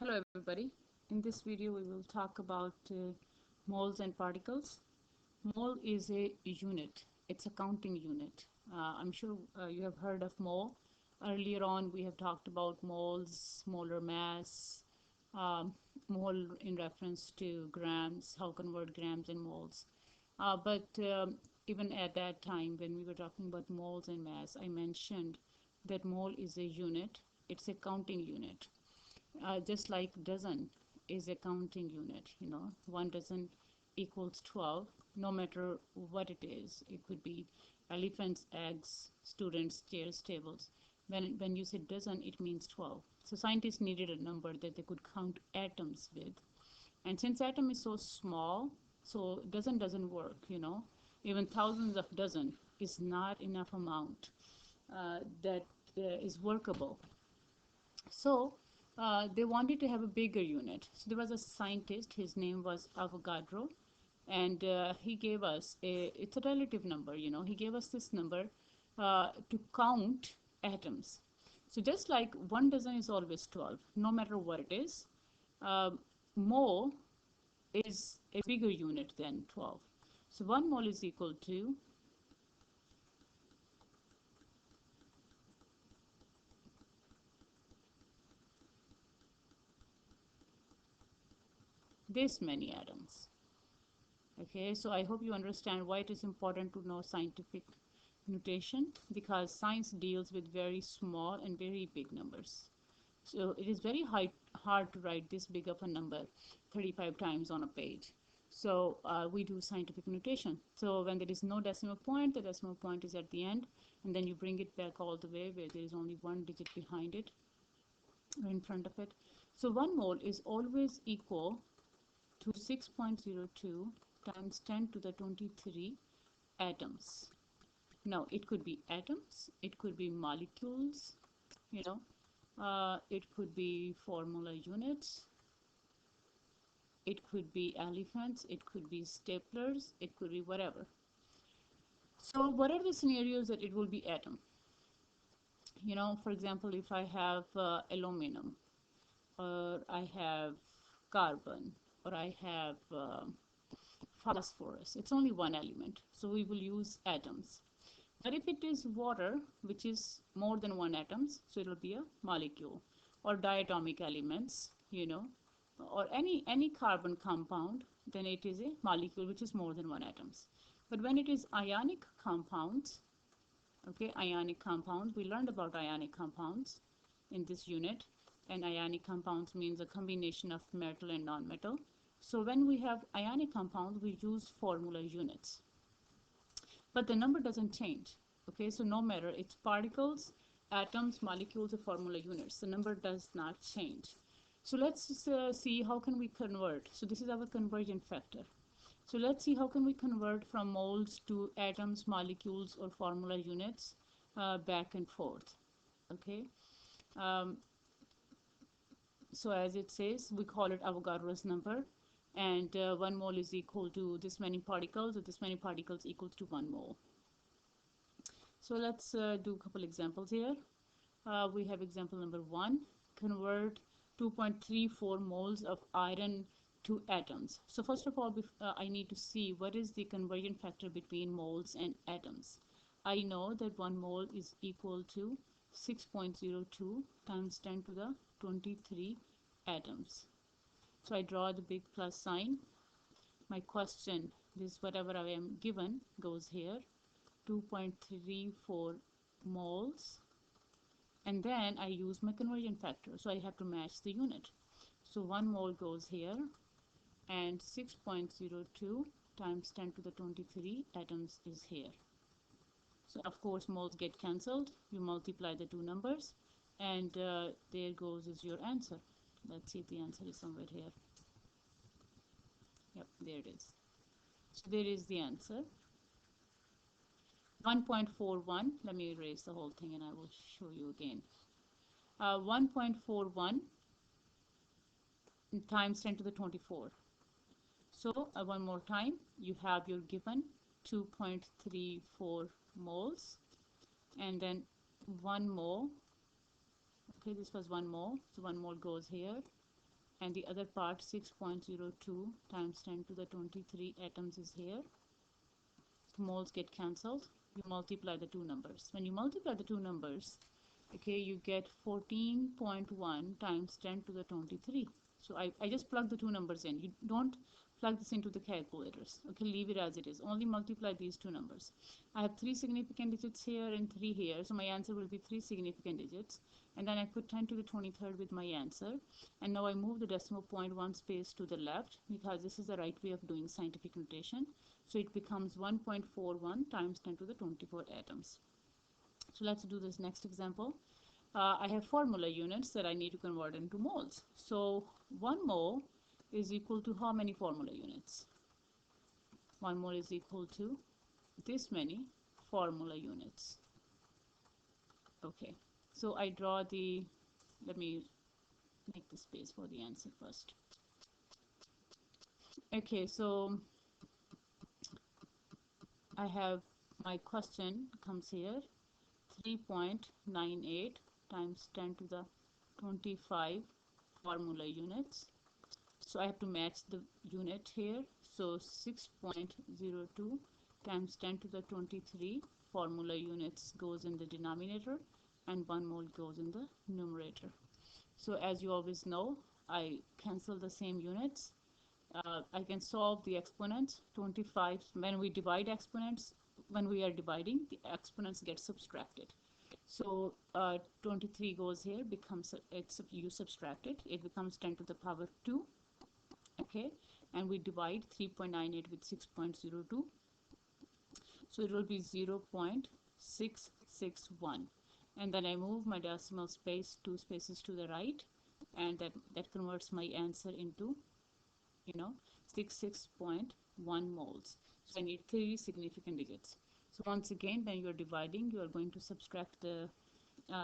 Hello everybody. In this video we will talk about moles and particles. Mole is a unit. It's a counting unit. I'm sure you have heard of mole. Earlier on we have talked about moles, molar mass, um, mole in reference to grams, how convert grams and moles. But even at that time when we were talking about moles and mass, I mentioned that mole is a unit. It's a counting unit, just like dozen is a counting unit. One dozen equals 12, no matter what it is. It could be elephants, eggs, students, chairs, tables. When you say dozen, it means 12. So scientists needed a number that they could count atoms with. And since atom is so small, so dozen doesn't work. Even thousands of dozen is not enough amount that is workable. So they wanted to have a bigger unit. So there was a scientist, his name was Avogadro, and he gave us it's a relative number. He gave us this number to count atoms. So just like one dozen is always 12, no matter what it is, uh, mole is a bigger unit than 12. So 1 mole is equal to this many atoms. Okay, so I hope you understand why it is important to know scientific notation, because science deals with very small and very big numbers. So it is very hard to write this big of a number 35 times on a page. So we do scientific notation. So when there is no decimal point, the decimal point is at the end, and then you bring it back all the way where there is only one digit behind it or in front of it. So 1 mole is always equal to 6.02 times 10 to the 23 atoms. Now, it could be atoms, it could be molecules, it could be formula units, it could be elephants, it could be staplers, it could be whatever. So what are the scenarios that it will be atom? For example, if I have aluminum, or I have carbon, or I have phosphorus, it's only one element, so we will use atoms. But if it is water, which is more than one atoms, so it will be a molecule. Or diatomic elements, or any carbon compound, then it is a molecule which is more than one atoms. But when it is ionic compounds, okay, ionic compounds, we learned about ionic compounds in this unit, and ionic compounds means a combination of metal and non-metal. So when we have ionic compounds, we use formula units. But the number doesn't change. Okay, so no matter it's particles, atoms, molecules, or formula units, the number does not change. So let's see how can we convert. So this is our conversion factor. So let's see how can we convert from moles to atoms, molecules, or formula units back and forth. Okay. Um, so as it says, we call it Avogadro's number, and 1 mole is equal to this many particles, or this many particles equals to 1 mole. So let's do a couple examples here. We have example number 1, convert 2.34 moles of iron to atoms. So first of all, I need to see what is the conversion factor between moles and atoms. I know that 1 mole is equal to 6.02 times 10 to the 23 atoms. So I draw the big plus sign. My question, this whatever I am given goes here, 2.34 moles, and then I use my conversion factor, so I have to match the unit. So 1 mole goes here, and 6.02 times 10 to the 23 atoms is here. So of course moles get cancelled. You multiply the two numbers, and there goes is your answer. Let's see if the answer is somewhere here. Yep, there it is. So there is the answer. 1.41. Let me erase the whole thing and I will show you again. 1.41 times 10 to the 24. So one more time, you have your given 2.34 moles, and then 1 mole. Okay, this was 1 mole, so 1 mole goes here, and the other part 6.02 times 10 to the 23 atoms is here. The moles get cancelled. You multiply the two numbers. When you multiply the two numbers, okay, you get 14.1 times 10 to the 23. So I just plug the two numbers in. You don't plug this into the calculators. Okay, leave it as it is. Only multiply these two numbers. I have 3 significant digits here and 3 here. So my answer will be 3 significant digits. And then I put 10 to the 23rd with my answer. And now I move the decimal point 1 space to the left because this is the right way of doing scientific notation. So it becomes 1.41 times 10 to the 24 atoms. So let's do this next example. I have formula units that I need to convert into moles. So 1 mole is equal to how many formula units? 1 mole is equal to this many formula units. Okay, so I draw the, let me make the space for the answer first. Okay, so I have my question comes here, 3.98 times 10 to the 25 formula units. So I have to match the unit here. So 6.02 times 10 to the 23 formula units goes in the denominator and 1 mole goes in the numerator. So as you always know, I cancel the same units. I can solve the exponents. 25, when we divide exponents, when we are dividing, the exponents get subtracted. So 23 goes here, becomes, you subtract it, it becomes 10 to the power 2. Okay, and we divide 3.98 with 6.02. So it will be 0.661. And then I move my decimal space 2 spaces to the right, and that converts my answer into 66.1 moles. So I need 3 significant digits. So once again, when you are dividing, you are going to subtract the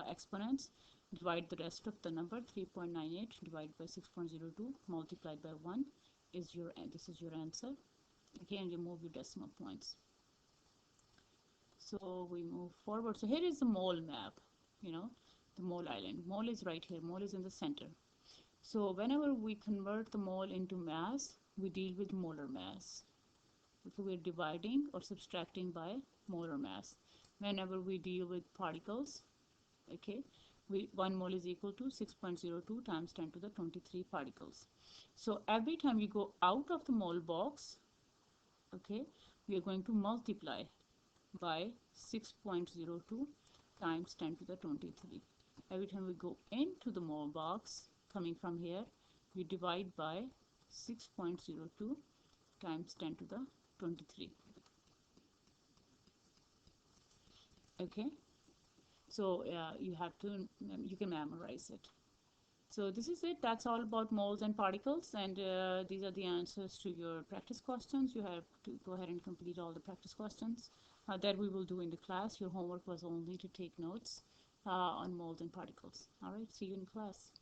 exponents, divide the rest of the number, 3.98 divided by 6.02 multiplied by 1 is your, this is your answer. Okay, and you move your decimal points. So we move forward. So here is the mole map, the mole island. Mole is right here. Mole is in the center. So whenever we convert the mole into mass, we deal with molar mass. If we're dividing or subtracting by molar mass. Whenever we deal with particles, okay, 1 mole is equal to 6.02 times 10 to the 23 particles. So every time you go out of the mole box, okay, we are going to multiply by 6.02 times 10 to the 23. Every time we go into the mole box, coming from here, we divide by 6.02 times 10 to the 23. Okay, so you can memorize it. So this is it. That's all about moles and particles, and these are the answers to your practice questions. You have to go ahead and complete all the practice questions that we will do in the class. Your homework was only to take notes on moles and particles. All right, see you in class.